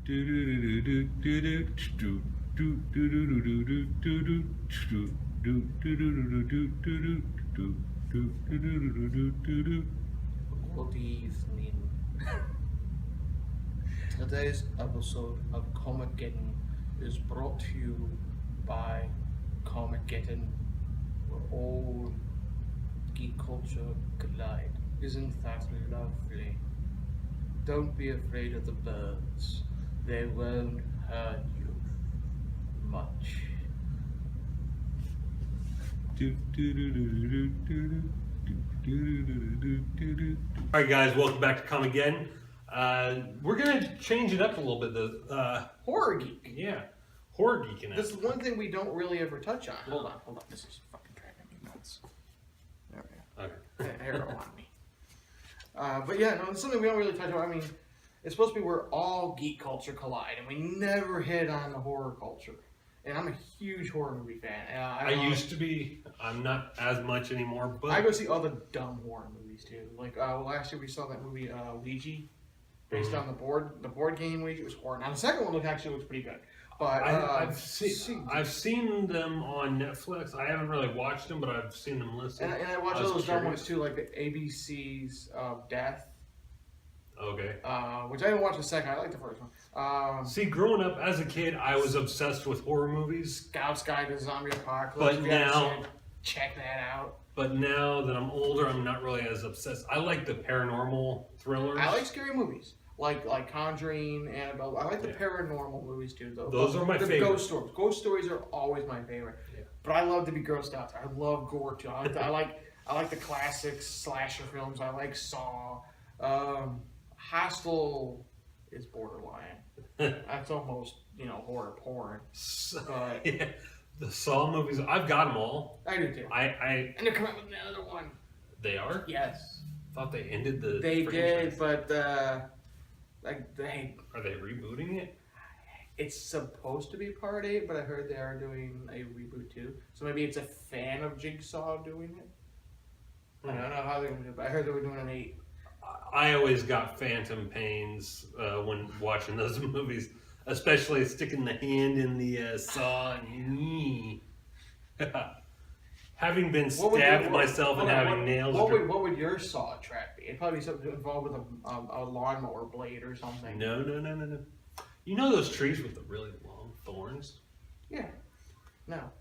Good evening. Today's episode of Comicgeddon is brought to you by Comicgeddon, where all geek culture collide. Isn't that lovely? Don't be afraid of the birds. They won't hurt you much. Alright guys, welcome back to Comicgeddon. We're gonna change it up a little bit. Horror geek. Yeah, horror geeking. This is one thing we don't really ever touch on. Hold on. This is fucking driving me nuts. There we go. Okay. Arrow on me. But yeah, no, it's something we don't really touch on. I mean, it's supposed to be where all geek culture collide, and we never hit on the horror culture. And I'm a huge horror movie fan. I used to be. I'm not as much anymore, but I go see all the dumb horror movies too. Like last year we saw that movie Ouija, based on the board game Ouija. It was horror. Now the second one looks pretty good. But I've seen them on Netflix. I haven't really watched them, but I've seen them listed. And I watched all those dumb ones too, like the ABC's Death. Okay. Which I didn't watch the second. I like the first one. See, growing up as a kid, I was obsessed with horror movies. Scouts Guide to Zombie Apocalypse. But now, check that out. But now that I'm older, I'm not really as obsessed. I like the paranormal thrillers. I like scary movies, like Conjuring, Annabelle. I like the paranormal movies too, though. Those are my favorite. Ghost stories. Ghost stories are always my favorite. Yeah. But I love to be grossed out. I love gore too. I like the classic slasher films. I like Saw. Hostel is borderline. That's almost, horror porn. But yeah, the Saw movies, I've got them all. I do too. And they're coming out with another one. They are? Yes. Thought they ended the They franchise. did, but Are they rebooting it? It's supposed to be part 8, but I heard they are doing a reboot too. So maybe it's a fan of Jigsaw doing it. I don't know how they're going to do it, but I heard they were doing an 8. I always got phantom pains when watching those movies, especially sticking the hand in the saw and having been stabbed myself and having nails. What would your saw trap be? It'd probably be something involved with a lawnmower blade or something. No. You know those trees with the really long thorns? Yeah. No.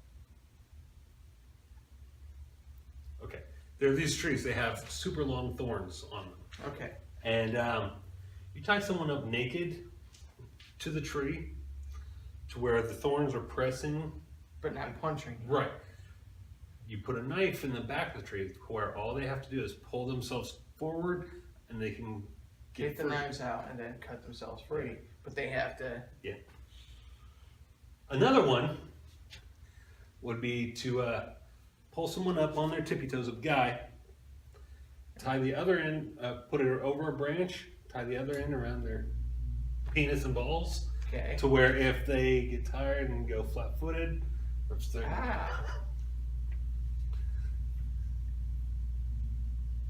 Okay. There are these trees. They have super long thorns on them. Okay. And you tie someone up naked to the tree to where the thorns are pressing. But not punching. Right. You put a knife in the back of the tree where all they have to do is pull themselves forward and they can get the knives out and then cut themselves free. Yeah. But they have to... Yeah. Another one would be to pull someone up on their tippy toes, a guy, tie the other end, put it over a branch, tie the other end around their penis and balls. Okay. To where if they get tired and go flat-footed,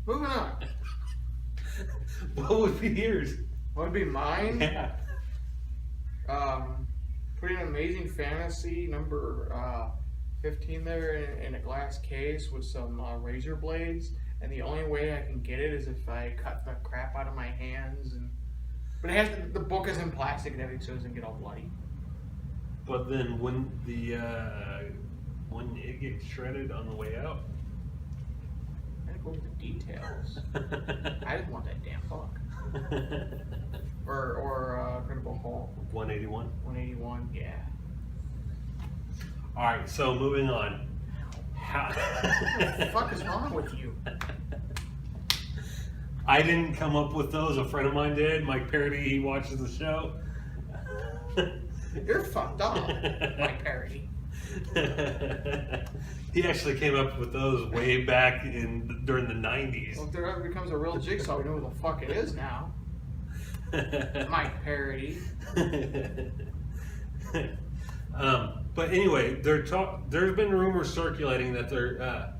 Moving on. What would be yours? What would be mine? Yeah. Putting an Amazing Fantasy number 15 there in a glass case with some razor blades, and the only way I can get it is if I cut the crap out of my hands. But it has to, the book is in plastic and everything, so it doesn't get all bloody. But then when it gets shredded on the way out, I gotta go over the details. I just want that damn book. or Incredible Hulk. 181. 181, yeah. All right, so moving on. What the fuck is wrong with you? I didn't come up with those. A friend of mine did. Mike Parody, he watches the show. You're fucked up, Mike Parody. He actually came up with those way back during the 90s. Well, if there ever becomes a real Jigsaw, we know who the fuck it is now. Mike Parody. But anyway, there's been rumors circulating that they're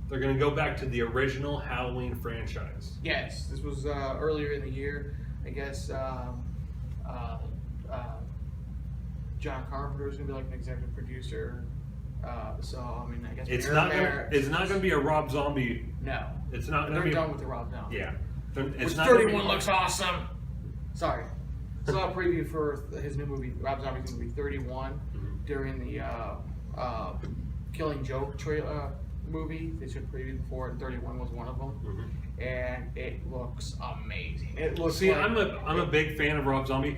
going to go back to the original Halloween franchise. Yes, this was earlier in the year. I guess John Carpenter is going to be like an executive producer. So I mean, I guess It's not gonna be a Rob Zombie. No, It's not gonna they're be. done with the Rob Zombie. Yeah. It's Which not gonna 31 be, looks awesome. Sorry. Saw a preview for his new movie, Rob Zombie's movie 31, during the Killing Joke movie. They should preview before, and 31 was one of them. And it looks amazing. It looks. See, like, I'm a big fan of Rob Zombie.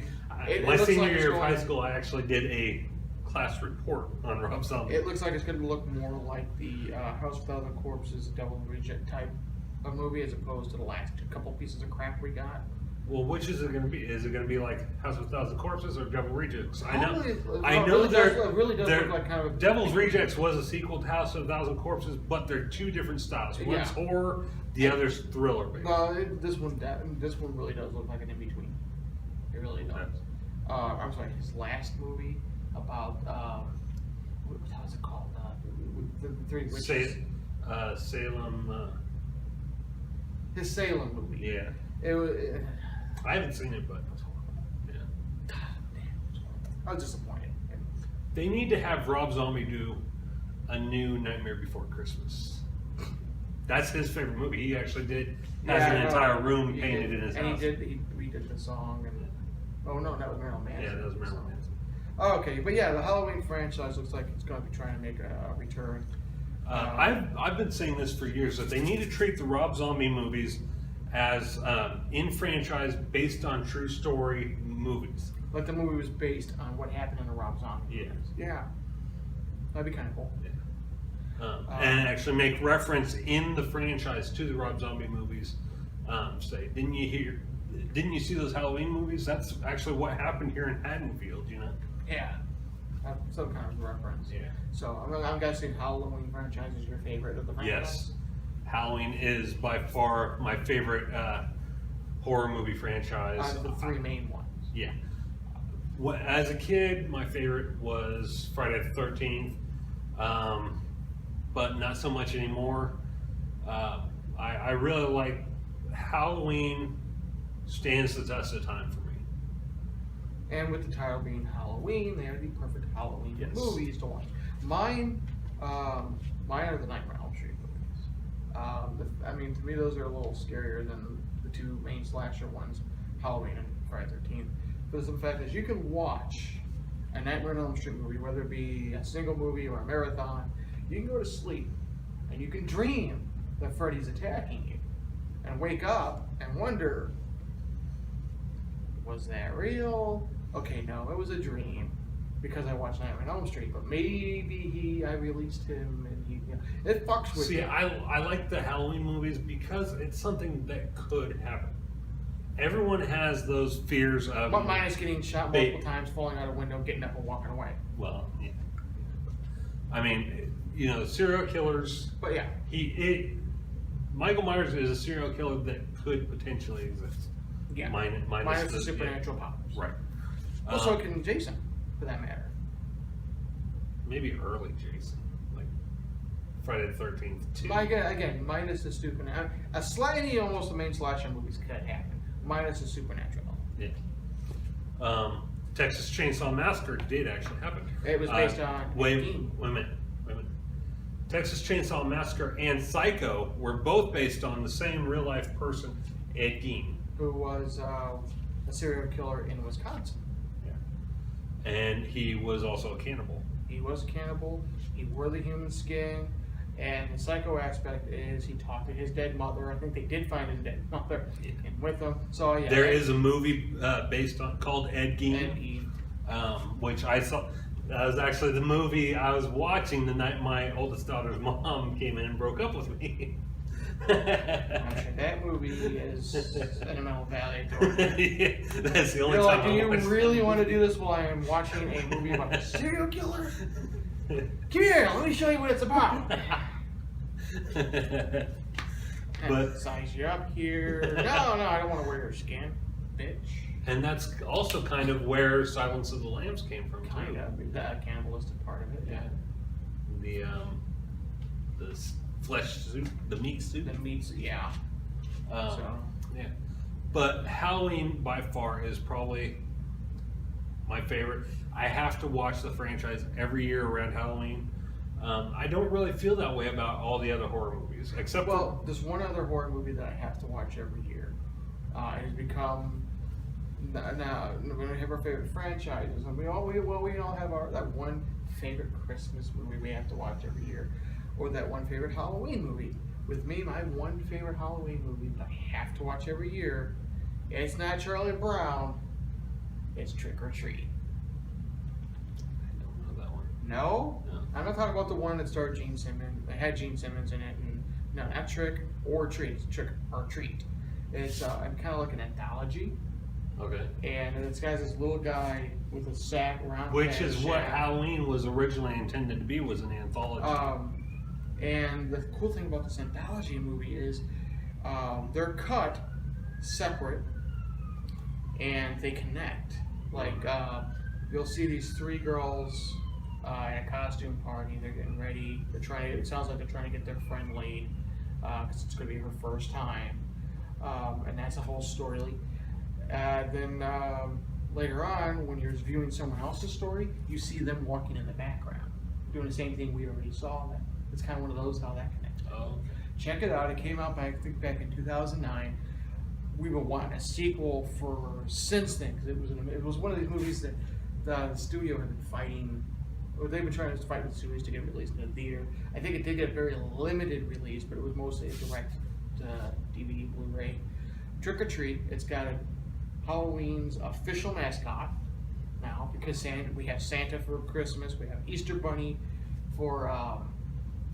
It My looks senior like it's year of high going- school, I actually did a class report on Rob Zombie. It looks like it's going to look more like the House of 1,000 Corpses, Devil Reject type of movie, as opposed to the last couple pieces of crap we got. Well, which is it going to be? Is it going to be like House of 1,000 Corpses or Devil Rejects? I know It really does look like kind of a Devil's Rejects was a sequel to House of 1,000 Corpses, but they're two different styles. One's Yeah. horror, the other's thriller based. This one really does look like an in between. It really does. I'm sorry, his last movie about how's it called? The three witches. Salem. His Salem movie. Yeah, It was. I haven't seen it, but yeah. God damn, I was disappointed. They need to have Rob Zombie do a new Nightmare Before Christmas. That's his favorite movie. He actually has an entire room painted in his house. He redid the song and. Oh no, that was Marilyn Manson. Yeah, that was Marilyn Manson. Oh, okay, but yeah, the Halloween franchise looks like it's going to be trying to make a return. I've been saying this for years that they need to treat the Rob Zombie movies as in franchise based on true story movies. Like the movie was based on what happened in the Rob Zombie movies. Yeah, that'd be kind of cool. And actually make reference in the franchise to the Rob Zombie movies. Say, didn't you see those Halloween movies? That's actually what happened here in Haddonfield, you know? Yeah, some kind of reference. Yeah. So I'm guessing Halloween franchise is your favorite of the franchise? Yes. Halloween is by far my favorite horror movie franchise. Out of the three main ones. Yeah. As a kid, my favorite was Friday the 13th, but not so much anymore. I really like Halloween. Stands the test of time for me. And with the title being Halloween, they are the perfect Halloween movies to watch. Mine are the Nightmare on Elm Street movies. I mean, to me, those are a little scarier than the two main slasher ones, Halloween and Friday the 13th. For the simple fact that you can watch a Nightmare on Elm Street movie, whether it be a single movie or a marathon, you can go to sleep and you can dream that Freddy's attacking you and wake up and wonder, was that real? Okay, no, it was a dream because I watched Nightmare on Elm Street. But maybe I released him and it fucks with you. See, I like the Halloween movies because it's something that could happen. Everyone has those fears of. But minus getting shot multiple times, falling out a window, getting up and walking away. Well, yeah. I mean, serial killers. But yeah, Michael Myers is a serial killer that could potentially exist. yeah. Minus the supernatural powers. Right. Well, so can Jason, for that matter. Maybe early Jason, like Friday the 13th too. Again, minus the supernatural. A slightly almost the main slasher movies could happen. Minus the supernatural. Yeah. Texas Chainsaw Massacre did actually happen. It was based on. Wait a minute. Texas Chainsaw Massacre and Psycho were both based on the same real life person, Ed Gein, who was a serial killer in Wisconsin. Yeah. And he was also a cannibal. He was a cannibal. He wore the human skin. And the psycho aspect is he talked to his dead mother. I think they did find his dead mother and with him. So yeah, there is a movie based on called Ed Gein, Ed Gein. Which I saw. That was actually the movie I was watching the night my oldest daughter's mom came in and broke up with me. I'm sure that movie is sentimental value. Yeah, that's the only You're time. like, do you really want to do this while I am watching a movie about a serial killer? Come here, let me show you what it's about. But size you up here. No, I don't want to wear your skin, bitch. And that's also kind of where Silence of the Lambs came from, Kind of the cannibalistic part of it. Yeah. The flesh soup, the meat soup. The meats, yeah. Yeah. But Halloween by far is probably my favorite. I have to watch the franchise every year around Halloween. I don't really feel that way about all the other horror movies, except Well, there's one other horror movie that I have to watch every year. It has become now we don't have our favorite franchises, and we all have our that one favorite Christmas movie we have to watch every year, or that one favorite Halloween movie. With me, my one favorite Halloween movie that I have to watch every year, it's not Charlie Brown, it's Trick or Treat. I don't know that one. No? No. I'm not talking about the one that starred Gene Simmons. It had Gene Simmons in it, and no, not Trick or Treat. It's Trick or Treat. It's kind of like an anthology, Okay. and it's got this little guy with a sack around. Which is what Halloween was originally intended to be, was an anthology. And the cool thing about this anthology movie is they're cut separate and they connect. Like you'll see these three girls at a costume party. They're getting ready. They're trying. It sounds like they're trying to get their friend laid because it's going to be her first time, and that's a whole story. Then later on, when you're viewing someone else's story, you see them walking in the background, doing the same thing we already saw. It's kind of one of those how that connects. Oh, okay. Check it out. It came out back in 2009. We've been wanting a sequel for since then because it was one of these movies that the studio had been fighting, or they've been trying to fight with studios to get released in the theater. I think it did get a very limited release, but it was mostly a direct DVD Blu-ray. Trick or Treat. It's got Halloween's official mascot now because we have Santa for Christmas. We have Easter Bunny for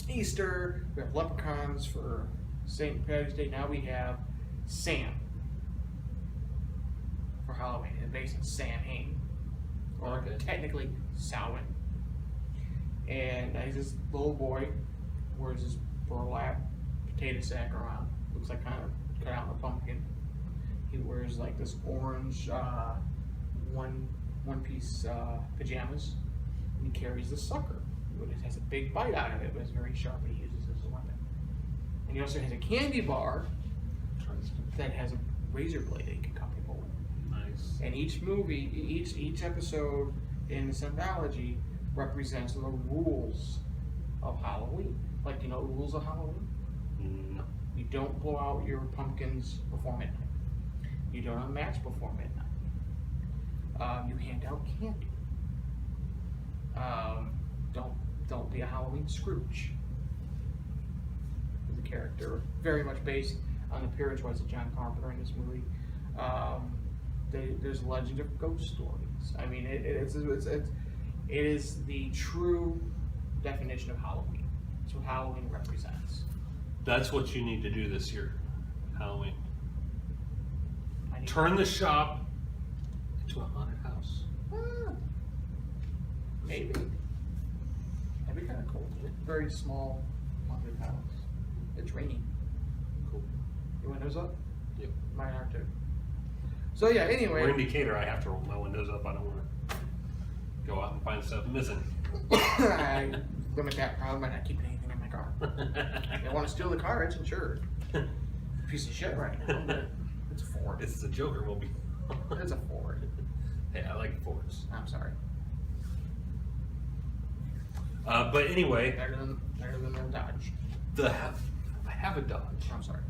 Easter. We have leprechauns for St. Patrick's Day. Now we have Sam for Halloween. It's based on Sam Hain, or technically Samhain. And he's this little boy, wears this burlap potato sack around. Looks like kind of cut out in a pumpkin. He wears like this orange one-piece pajamas. And he carries this sucker. It has a big bite out of it, but it's very sharp and he uses it as a weapon. And he also has a candy bar that has a razor blade that he can cut people with. Nice. And each movie, each episode in this anthology represents the rules of Halloween. Like, you know the rules of Halloween? No. You don't blow out your pumpkins before midnight. You don't unmatch before midnight. You hand out candy. Don't be a Halloween Scrooge. The character, very much based on the appearance of John Carpenter in this movie. There's legend of ghost stories. I mean, it is the true definition of Halloween. It's what Halloween represents. That's what you need to do this year, Halloween. Turn the shop into a haunted house. Maybe. That'd be kind of cool. Very small haunted house. It's raining. Cool. Your windows up? Yep. Mine are too. So yeah, anyway. We're in Decatur. I have to roll my windows up. I don't want to go out and find stuff missing. I limit that problem by not keeping anything in my car. If they want to steal the car, it's insured. Piece of shit right now, but it's a Ford. It's the Joker movie. It's a Ford. Hey, I like Fords. I'm sorry. But anyway, Better than the Dodge. I have a Dodge. I'm sorry.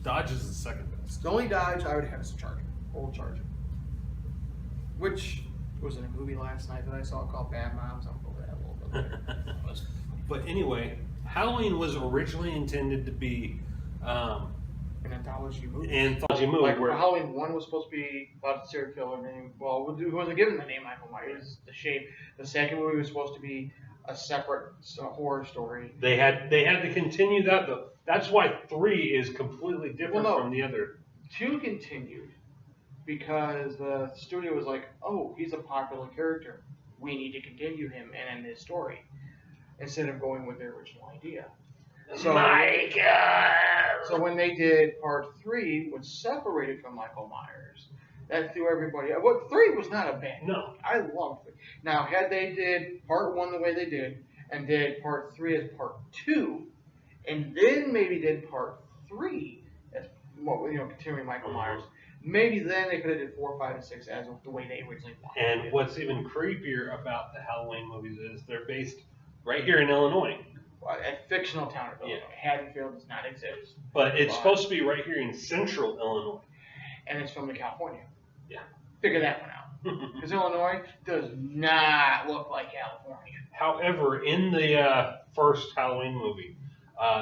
Dodge is the second best. The only Dodge I would have is a Charger. Old Charger. Which was in a movie last night that I saw called Bad Moms. I'll go over that a little bit later. But anyway, Halloween was originally intended to be an anthology movie. Like where Halloween 1 was supposed to be about a serial killer named, well, it wasn't given the name Michael Myers, the shape. The second movie was supposed to be a separate horror story. They had to continue that though. That's why 3 is completely different from the other. 2 continued because the studio was like, oh, he's a popular character. We need to continue him and end his story instead of going with their original idea. So, so when they did part 3, which separated from Michael Myers, that threw everybody. Well, 3 was not a bad. No, I loved it. Now, had they did part 1 the way they did, and did part 3 as part 2, and then maybe did part 3 as continuing Michael Myers, Maybe then they could have did 4, 5, and 6 as the way they originally wanted. And what's even creepier about the Halloween movies is they're based right here in Illinois. Well, a fictional town of Illinois. Haddonfield does not exist. But it's supposed to be right here in central Illinois. And it's filmed in California. Yeah. Figure that one out. Because Illinois does not look like California. However, in the first Halloween movie,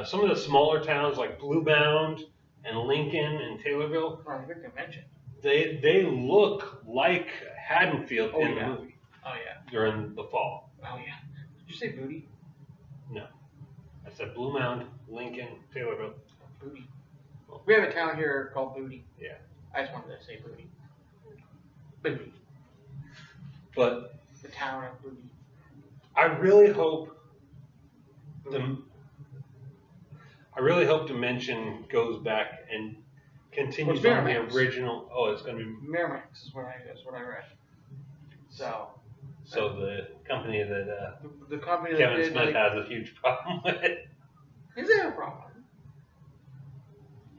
some of the smaller towns like Bluebound and Lincoln and Taylorville, they look like Haddonfield in the movie. Oh yeah. During the fall. Oh yeah. Did you say Booty? No. I said Bluebound, Lincoln, Taylorville. Booty. We have a town here called Booty. Yeah. I just wanted to say Booty. Booty. But the town of Booty. I really hope Dimension goes back and continues on the original. Oh, it's going to be Miramax is what I read. So the company that the company Kevin that Smith has a huge problem with. Is there a problem?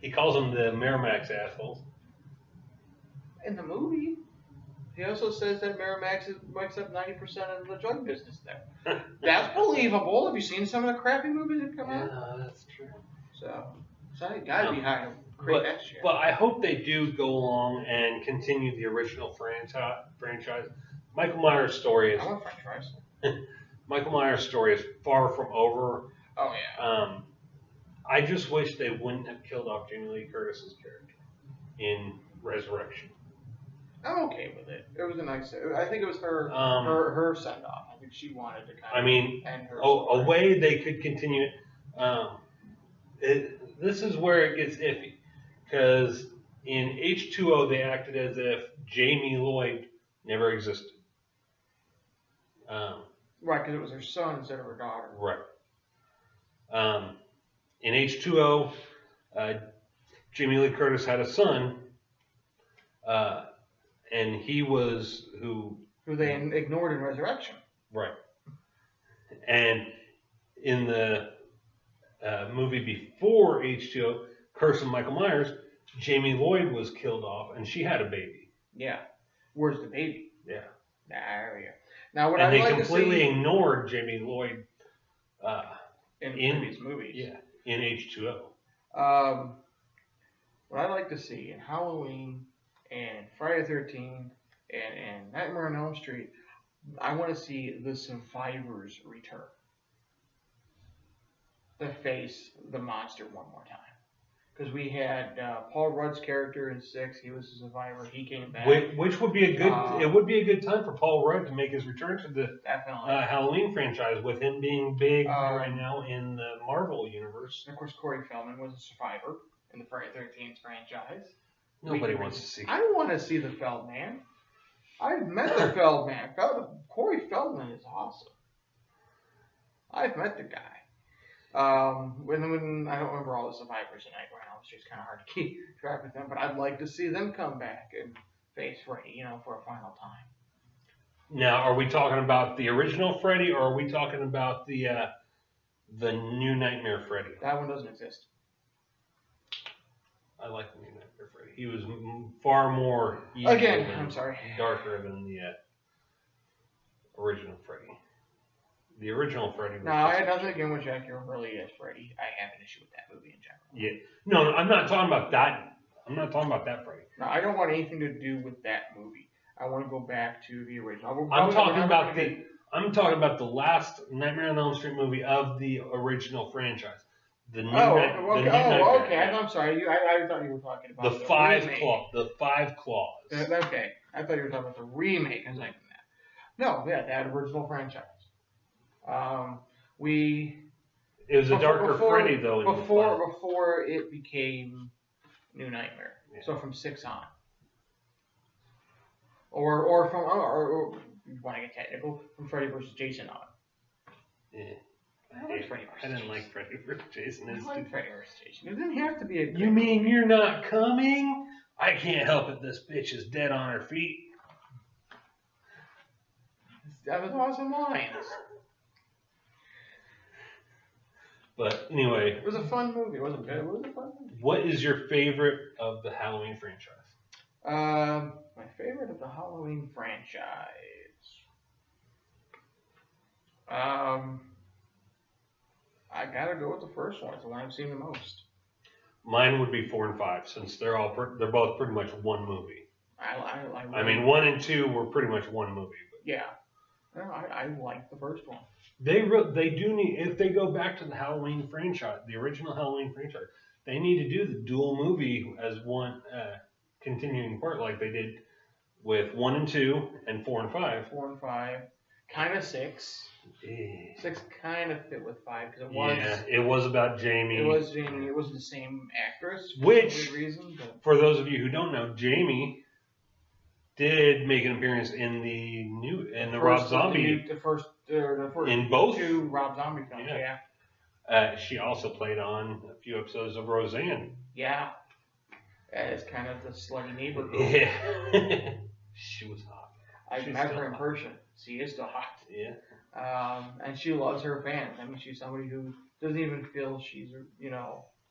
He calls them the Miramax assholes. In the movie, he also says that Miramax makes up 90% of the drug business there. That's believable. Have you seen some of the crappy movies that come out? Yeah, that's true. So you gotta be high to create that shit. But I hope they do go along and continue the original franchise. Michael Myers' story is. I want French fries. Michael Myers' story is far from over. Oh yeah. I just wish they wouldn't have killed off Jamie Lee Curtis's character in Resurrection. I'm okay with it. It was a nice. I think it was her send off. I think she wanted to kind of. End her a way they could continue it. This is where it gets iffy, because in H2O they acted as if Jamie Lloyd never existed. Right, because it was her son instead of her daughter. Right. In H2O, Jamie Lee Curtis had a son, and he was who they ignored in Resurrection. Right. And in the movie before H2O, Curse of Michael Myers, Jamie Lloyd was killed off, and she had a baby. Yeah. Where's the baby? Yeah. There we go. Now, what and they completely ignored Jamie Lloyd in previous movies. Yeah, in H2O. What I'd like to see in Halloween and Friday the 13th and Nightmare on Elm Street, I want to see the survivors return. To face the monster one more time. Because we had Paul Rudd's character in 6. He was a survivor. He came back. Which would be a good. It would be a good time for Paul Rudd to make his return to the Halloween franchise, with him being big right now in the Marvel universe. And of course, Corey Feldman was a survivor in the Friday the 13th franchise. Nobody wants to see. I want to see the Feldman. I've met the Feldman. Corey Feldman is awesome. I've met the guy. When I don't remember all the survivors in Nightmare on Elm Street, it's kind of hard to keep track of them, but I'd like to see them come back and face Freddy, for a final time. Now, are we talking about the original Freddy, or are we talking about the new Nightmare Freddy? That one doesn't exist. I like the new Nightmare Freddy. He was far more darker than the original Freddy. The original Freddy was... No, I had nothing against Jack really as Freddy. I have an issue with that movie in general. Yeah. No, I'm not talking about that. I'm not talking about that Freddy. No, I don't want anything to do with that movie. I want to go back to the original. I'm talking about the last Nightmare on Elm Street movie of the original franchise. The new okay. I'm sorry. I thought you were talking about the five claws. Okay. I thought you were talking about the remake. I was like, no, that original franchise. It was a darker Freddy though. Before it became New Nightmare. Yeah. So from 6 on, or if you want to get technical, from Freddy vs. Jason on. Yeah. I didn't like Freddy vs. Jason. I like Freddy vs. Jason. It didn't have to be a. You mean you're not coming? I can't help it. This bitch is dead on her feet. That was awesome lines. But anyway, it was a fun movie. It wasn't good. It was a fun movie. What is your favorite of the Halloween franchise? My favorite of the Halloween franchise. Um, I gotta go with the first one. It's the one I've seen the most. Mine would be 4 and 5, since they're both pretty much one movie. I mean, 1 and 2 were pretty much one movie. But yeah. No, I like the first one. they do need, if they go back to the Halloween franchise, the original Halloween franchise, they need to do the dual movie as one continuing part, like they did with 1 and 2 and 4 and 5. 4 and 5, kind of 6. 6 kind of fit with 5 because it was. Yeah, it was about Jamie. It was Jamie. It was the same actress. Which, for reason, but... for those of you who don't know, Jamie did make an appearance in the Rob Zombie. The first in both 2 Rob Zombie films. Yeah. She also played on a few episodes of Roseanne. Yeah. As kind of the slutty neighbor girl. Yeah. She was hot. I met her in person. She is still hot. Yeah. And she loves her fans. I mean, she's somebody who doesn't even feel she's,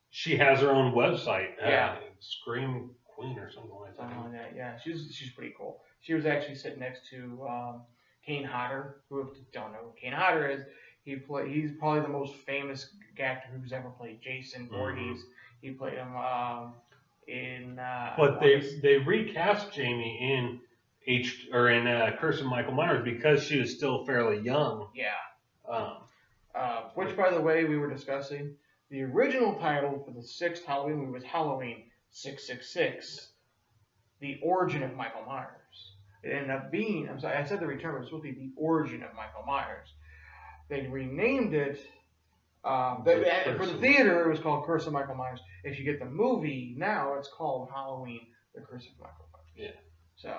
She has her own website. Yeah. Scream Queen or something like that. Something like that. Yeah. She's pretty cool. She was actually sitting next to Kane Hodder, who, if you don't know who Kane Hodder is, he's probably the most famous actor who's ever played Jason Voorhees. He played him in. But they recast Jamie in Curse of Michael Myers because she was still fairly young. Yeah. Which, by the way, we were discussing. The original title for the 6th Halloween movie was Halloween 666, the origin of Michael Myers. It ended up being, I'm sorry, I said the return, but it was supposed to be the origin of Michael Myers. They renamed it, for the theater, it was called Curse of Michael Myers. If you get the movie, now it's called Halloween, the Curse of Michael Myers. Yeah. So.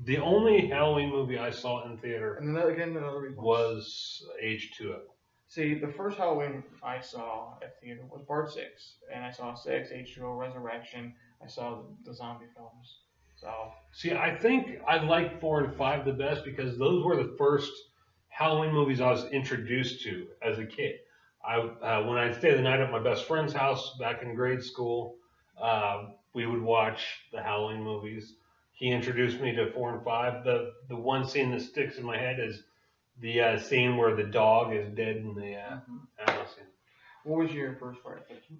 The only Halloween movie I saw in theater another reason was H2O. See, the first Halloween I saw at theater was part 6, and I saw 6, H2O, Resurrection. I saw the zombie films. So. See, I think I like 4 and 5 the best because those were the first Halloween movies I was introduced to as a kid. When I'd stay the night at my best friend's house back in grade school, we would watch the Halloween movies. He introduced me to 4 and 5. The one scene that sticks in my head is the scene where the dog is dead in the house. What was your first Friday the 13th?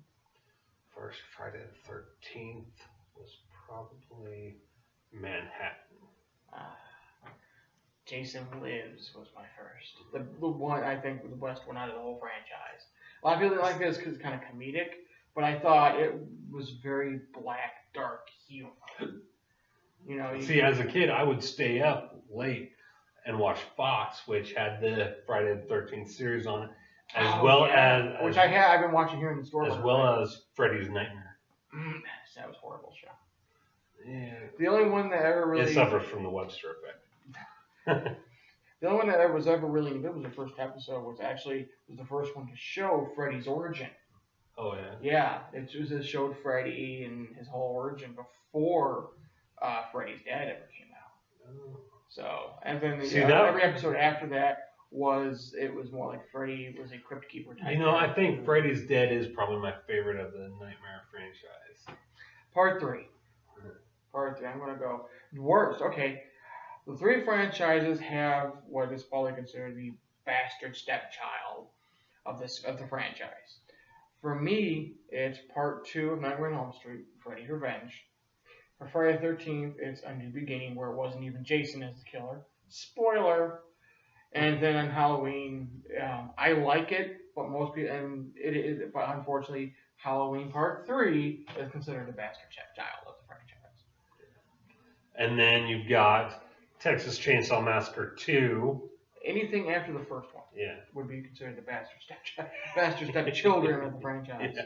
First Friday the 13th was probably Manhattan. Jason Lives was my first. The one, I think, was the best one out of the whole franchise. A lot of people didn't like this because it's kind of comedic, but I thought it was very black, dark humor. See, as a kid, I would stay up late and watch Fox, which had the Friday the 13th series on it, which I've been watching here in the store. As well as Freddy's Nightmare. That was a horrible show. Yeah. The only one that ever really... It suffers from the Webster effect. The only one that was ever really good was the first episode, was the first one to show Freddy's origin. Oh, yeah? Yeah, it showed Freddy and his whole origin before Freddy's Dead ever came out. Oh. So, and then every episode after that was more like Freddy was a crypt keeper type. I think Freddy's Dead is probably my favorite of the Nightmare franchise. Part 3. I'm going to go worst. Okay. The 3 franchises have what is probably considered the bastard stepchild of the franchise. For me, it's Part 2 of Nightmare on Elm Street, Freddy's Revenge. For Friday the 13th, it's A New Beginning, where it wasn't even Jason as the killer. Spoiler. And then on Halloween, I like it, but most people, but unfortunately, Halloween Part 3 is considered the bastard stepchild of the franchise. And then you've got Texas Chainsaw Massacre 2. Anything after the first one, would be considered the bastard stepchildren of the franchise.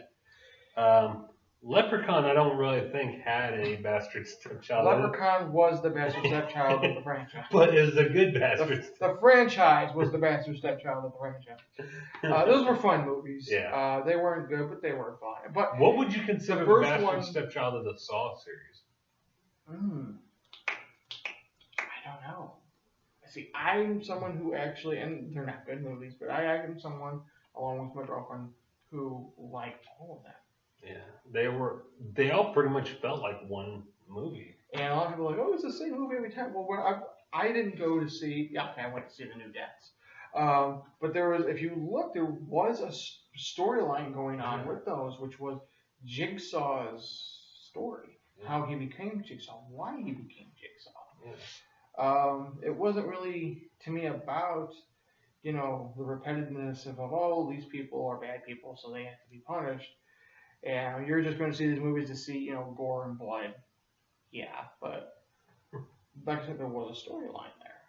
Yeah. Leprechaun, I don't really think had any bastard stepchild. Leprechaun was the bastard stepchild of the franchise. But is the good bastard. The franchise was the bastard stepchild of the franchise. Those were fun movies. Yeah. They weren't good, but they were fun. But what would you consider the bastard stepchild of the Saw series? I don't know. See, I'm someone who actually, and they're not good movies, but I am someone, along with my girlfriend, who liked all of them. Yeah, they all pretty much felt like one movie. And a lot of people are like, oh, it's the same movie every time. Well, when I didn't go to see. Yeah, okay, I went to see the new Deaths. But there was, if you look, there was a storyline going on with those, which was Jigsaw's story, how he became Jigsaw, why he became Jigsaw. It wasn't really, to me, about, you know, the repetitiveness of, oh, these people are bad people, so they have to be punished. And you're just going to see these movies to see, you know, gore and blood. Yeah, but like I said, there was a storyline there.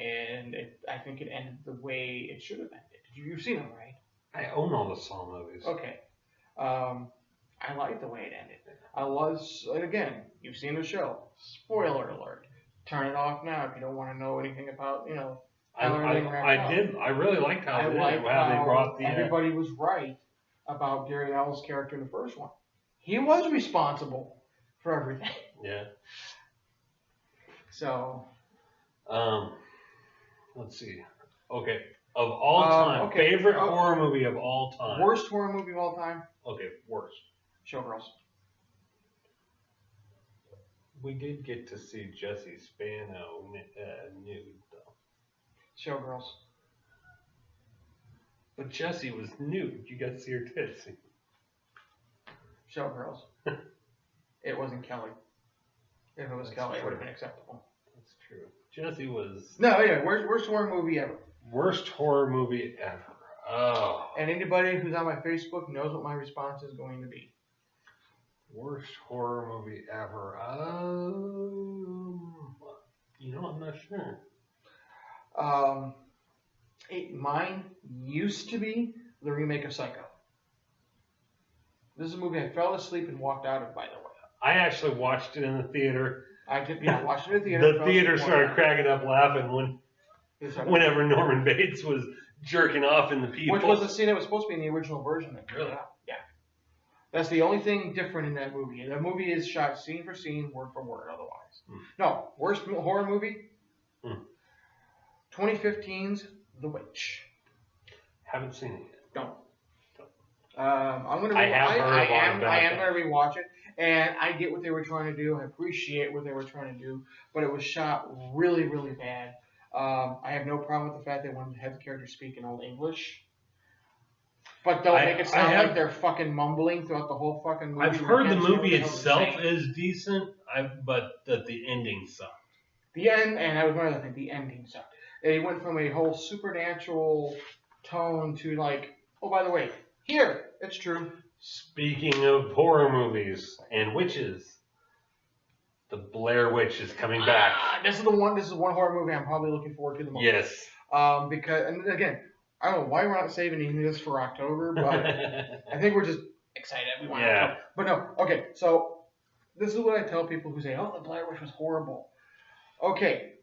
And I think it ended the way it should have ended. You've seen them, right? I own all the Saw movies. Okay. I liked the way it ended. I was, again, you've seen the show. Spoiler alert. Turn it off now if you don't want to know anything about, you know, how everything wrapped up. I did. I really liked how they brought the. Everybody was right about Gary Allen's character in the first one. He was responsible for everything. Yeah. So. Let's see. Okay. Of all time, favorite horror movie of all time. Worst horror movie of all time? Okay, worst. Showgirls. We did get to see Jesse Spano nude, though. Showgirls. But Jesse was nude. You got to see her tits. Showgirls. It wasn't Kelly. If it was Kelly, it would have been acceptable. That's true. Jesse was... No, yeah, worst horror movie ever. Worst horror movie ever. Oh. And anybody who's on my Facebook knows what my response is going to be. Worst horror movie ever. You know, I'm not sure. Mine used to be the remake of Psycho. This is a movie I fell asleep and walked out of, by the way. I actually watched it in the theater. I did, yeah, watched it in the theater. The theater started cracking up laughing whenever Norman Bates was jerking off in the people. Which was the scene that was supposed to be in the original version. Really? Yeah. That's the only thing different in that movie. The movie is shot scene for scene, word for word, otherwise. No, worst horror movie? 2015's The Witch. Haven't seen it yet. Don't. I'm gonna. I am going to rewatch it, and I get what they were trying to do. I appreciate what they were trying to do, but it was shot really, really bad. I have no problem with the fact they wanted to have the characters speak in Old English, but don't make it sound like they're fucking mumbling throughout the whole fucking movie. I've heard the movie itself is decent, but that the ending sucked. The end, and that was one other thing. The ending sucked. They went from a whole supernatural tone to like, oh, by the way. Here, it's true. Speaking of horror movies and witches, the Blair Witch is coming back. This is one horror movie I'm probably looking forward to the most. Yes. Because, and again, I don't know why we're not saving any of this for October, but I think we're just excited. We want October. But no, okay, so this is what I tell people who say, oh, the Blair Witch was horrible. Okay.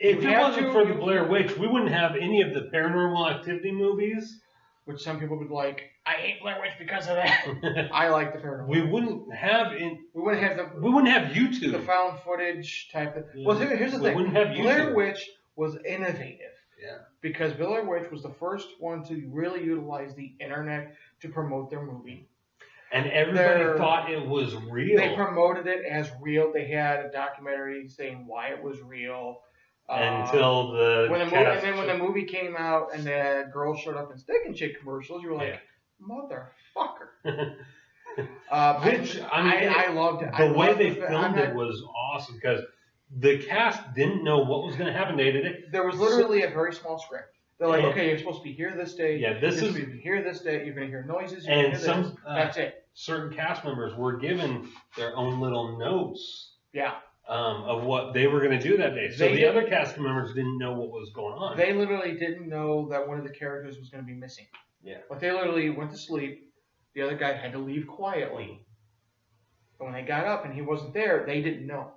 If it wasn't for the Blair Witch, we wouldn't have any of the Paranormal Activity movies. Which some people would like. I hate Blair Witch because of that. I like the paranormal. We wouldn't have YouTube. The found footage type of. Well, here's the thing. We wouldn't have YouTube. Blair Witch was innovative. Yeah. Because Blair Witch was the first one to really utilize the internet to promote their movie. And everybody thought it was real. They promoted it as real. They had a documentary saying why it was real. Until when the movie came out and the girl showed up in Steak and Shake commercials, you were like, motherfucker. I loved it. The way they filmed it was awesome because the cast didn't know what was going to happen day to day. There was literally a very small script. They're like, okay, you're supposed to be here this day. Yeah, you're supposed to be here this day. You're going to hear noises. You're going to hear this. That's it. Certain cast members were given their own little notes. Yeah. Of what they were going to do that day. So the other cast members didn't know what was going on. They literally didn't know that one of the characters was going to be missing. Yeah. But they literally went to sleep. The other guy had to leave quietly. But when they got up and he wasn't there, they didn't know.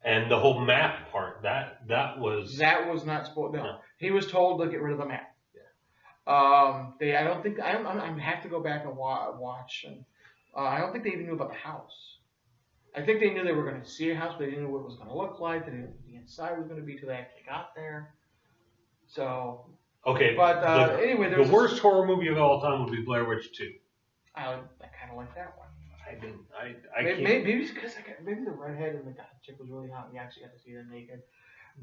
And the whole map part, that was not supposed. No, he was told to get rid of the map. Yeah. I don't think I have to go back and watch. And I don't think they even knew about the house. I think they knew they were going to see a house, but they didn't know what it was going to look like. They didn't know what the inside was going to be until they actually got there. So. Okay. But anyway, the worst horror movie of all time would be Blair Witch 2. I kind of like that one. I can't. Maybe it's because maybe the redhead and the chick was really hot. And we actually got to see them naked.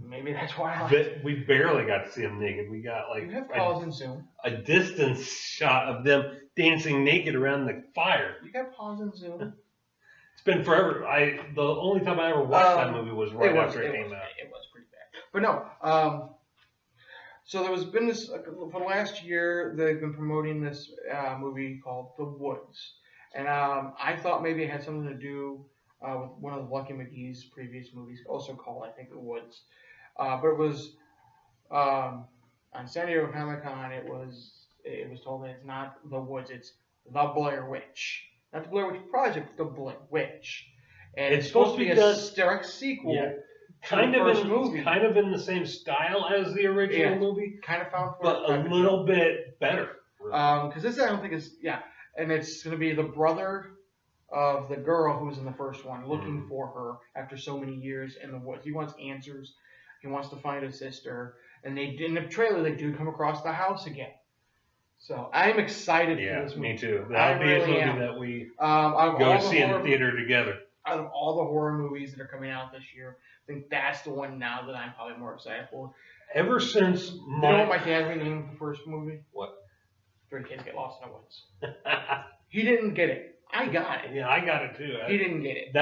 Maybe that's why I liked it. We barely got to see them naked. We got like You have pause and zoom. a distance shot of them dancing naked around the fire. You got pause and zoom. It's been forever. The only time I ever watched that movie was right after it came out. It was pretty bad. But no. So there was been this for the last year. They've been promoting this movie called The Woods, and I thought maybe it had something to do with one of Lucky McGee's previous movies, also called I think The Woods. But it was on San Diego Comic Con. It was told that it's not The Woods. It's The Blair Witch. Not the Blair Witch Project, the Blair Witch. And it's supposed to be a direct sequel to the first movie. Kind of in the same style as the original movie. Kind of found but a little bit better. Because this I don't think is, and it's going to be the brother of the girl who was in the first one, looking for her after so many years in the woods. He wants answers. He wants to find his sister. And in the trailer, they do come across the house again. So I'm excited for this movie. Me too. That'll be a movie that we go see in the theater together. Out of all the horror movies that are coming out this year, I think that's the one now that I'm probably more excited for. Ever since you know what my dad named the first movie? What? 3 Kids Get Lost in the Woods. He didn't get it. I got it. Yeah, I got it too. He didn't get it.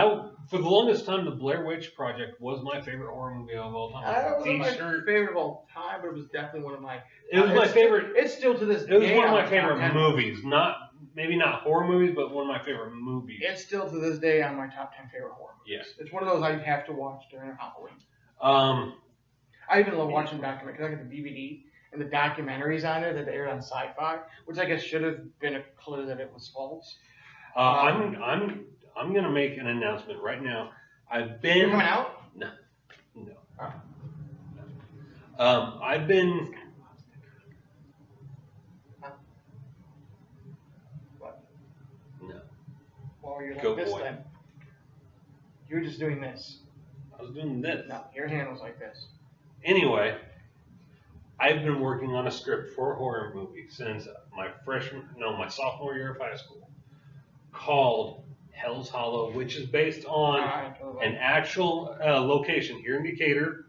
For the longest time, the Blair Witch Project was my favorite horror movie of all time. It wasn't my favorite of all time, but it was definitely one of my. It was my favorite. It's still to this day. It was one of my favorite movies. Maybe not horror movies, but one of my favorite movies. It's still to this day on my top 10 favorite horror movies. Yes. It's one of those I have to watch during Halloween. I even love watching documentaries because I get the DVD and the documentaries on there that they aired on Sci-Fi, which I guess should have been a clue that it was false. I'm gonna make an announcement right now. You're coming out? No. Oh. I've been. What? No. Why were you like Go this boy. then? You were just doing this. I was doing this. No, your hand was like this. Anyway, I've been working on a script for a horror movie since my sophomore year of high school, called Hell's Hollow, which is based on an actual location here in Decatur.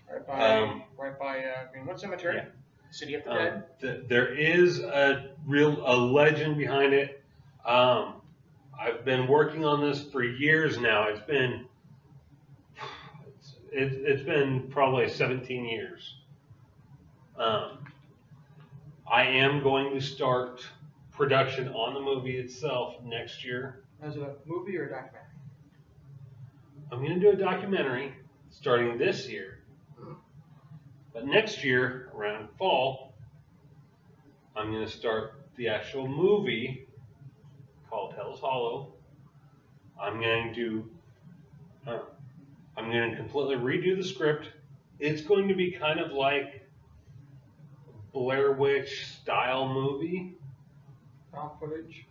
Right by Greenwood Cemetery. Yeah. City of the Dead. There is a legend behind it. I've been working on this for years now. It's been probably 17 years. I am going to start production on the movie itself next year. Is it a movie or a documentary? I'm going to do a documentary starting this year. But next year, around fall, I'm going to start the actual movie called Hell's Hollow. I'm going to completely redo the script. It's going to be kind of like Blair Witch style movie. Found footage?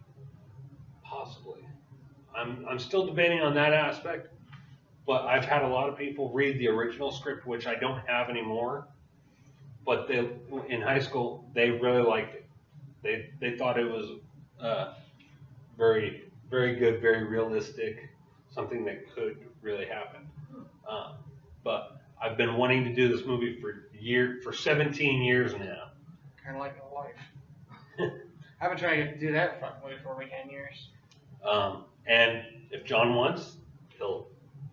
Possibly. I'm still debating on that aspect, but I've had a lot of people read the original script, which I don't have anymore. But in high school, they really liked it. They thought it was very, very good, very realistic, something that could really happen. But I've been wanting to do this movie for 17 years now. Kind of like my life. I've been trying to do that for over 10 years. And if John wants,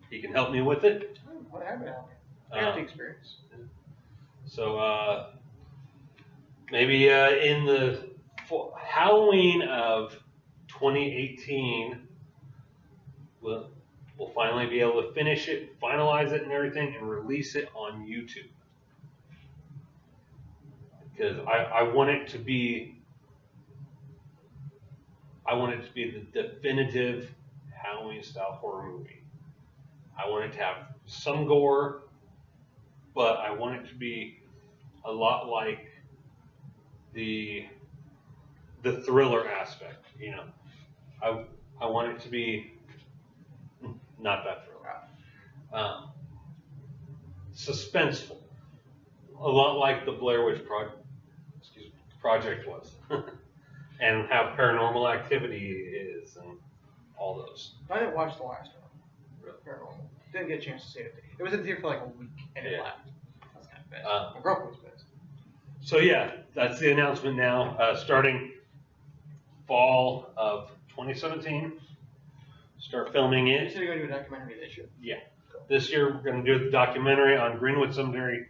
he can help me with it. What happened? I have the experience. So maybe in the Halloween of 2018, we'll finally be able to finish it, finalize it and everything, and release it on YouTube. Because I want it to be the definitive Halloween style horror movie. I want it to have some gore, but I want it to be a lot like the thriller aspect, you know. I want it to be not that thriller. Suspenseful. A lot like the Blair Witch Project was. And how Paranormal Activity is. And all those. I didn't watch the last one. Paranormal. Didn't get a chance to see it. It was in the theater for like a week and it left. That's kind of bad. My girlfriend was pissed. So yeah, that's the announcement now. Starting fall of 2017, start filming You it. said you're going to do a documentary this year. Yeah. This year we're going to do the documentary on Greenwood Cemetery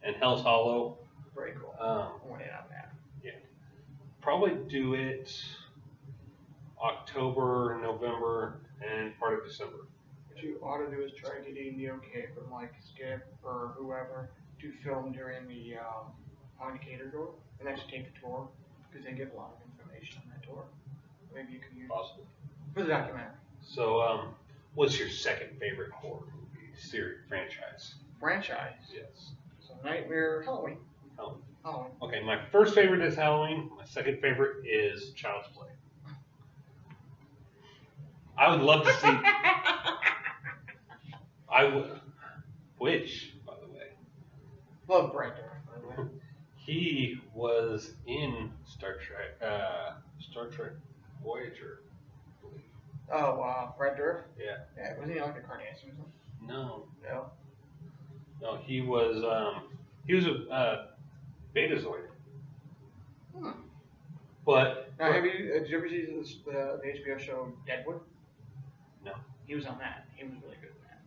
and Hell's Hollow. Very cool. Um, I went in on that. Yeah. Probably do it October, November, and part of December. What you ought to do is try getting the okay from like Skip or whoever to film during the Decatur tour and actually take the tour because they give a lot of information on that tour. Maybe you can use Possibly. for the documentary. So, what's your second favorite horror movie series franchise? Franchise. Yes. So Nightmare, Halloween. Halloween. Halloween. Okay, my first favorite is Halloween. My second favorite is Child's Play. I would love to see. I would. Which, by the way, Love Brad Dourif, by the way. he was in Star Trek Voyager. I believe. Oh, Brad Dourif? Yeah. Yeah, wasn't he like a Kardashian or something? No. No. No, he was a Betazoid. Hmm. But Now, did you ever see the HBO show Deadwood? no. He was on that. He was really good in that.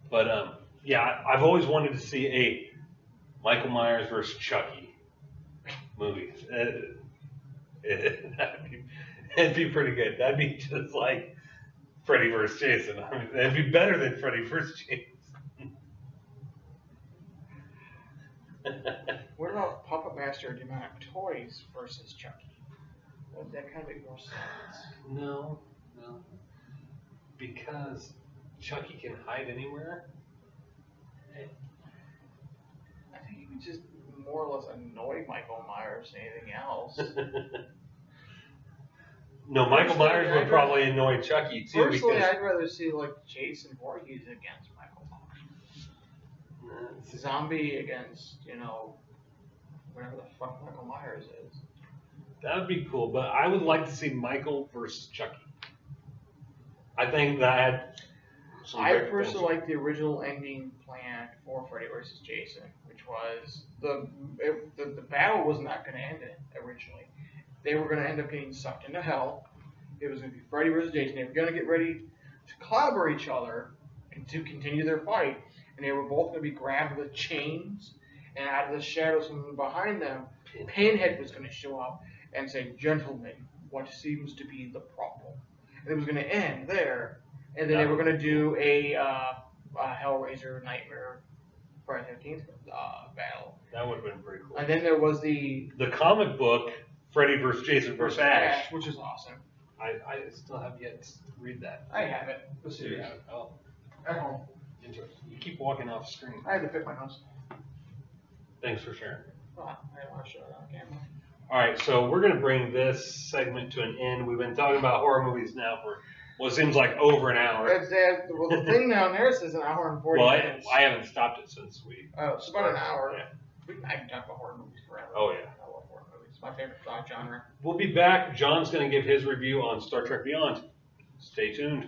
But yeah, I've always wanted to see a Michael Myers versus Chucky movie. It'd be pretty good. That'd be just like Freddy versus Jason. I mean, it'd be better than Freddy versus Jason. What about Puppet Master Demonic Toys versus Chucky? Would that kind of make more sense? No. Because Chucky can hide anywhere. I think you could just more or less annoy Michael Myers than anything else. No, Michael Personally, Myers would probably annoy Chucky too. Personally, because I'd rather see like Jason Voorhees against Michael Myers. Zombie against, whatever the fuck Michael Myers is. that would be cool, but I would like to see Michael versus Chucky. I think that. I personally like the original ending plan for Freddy vs. Jason, which was the battle was not going to end it originally. They were going to end up getting sucked into hell. It was going to be Freddy vs. Jason. They were going to get ready to clobber each other and to continue their fight, and they were both going to be grabbed with chains, and out of the shadows from behind them, Pinhead was going to show up and say, "Gentlemen, what seems to be the problem?" And it was going to end there. And then they were going to do a Hellraiser Nightmare Friday the 13th battle. That would have been pretty cool. And then there was the comic book Freddy vs. Jason vs. Ash. which is awesome. I still have yet to read that. I have it. The You series. have it? Oh, At home. interesting. You keep walking off screen. I had to fit my nose. Thanks for sharing. I didn't want to show it on camera. All right, so we're going to bring this segment to an end. We've been talking about horror movies now for what seems like over an hour. Well, the thing down there says an hour and 40 Well, minutes. I haven't stopped it since we. Oh, it's about an hour. Yeah. I can talk about horror movies forever. Oh, yeah. I love horror movies. It's my favorite genre. We'll be back. John's going to give his review on Star Trek Beyond. Stay tuned.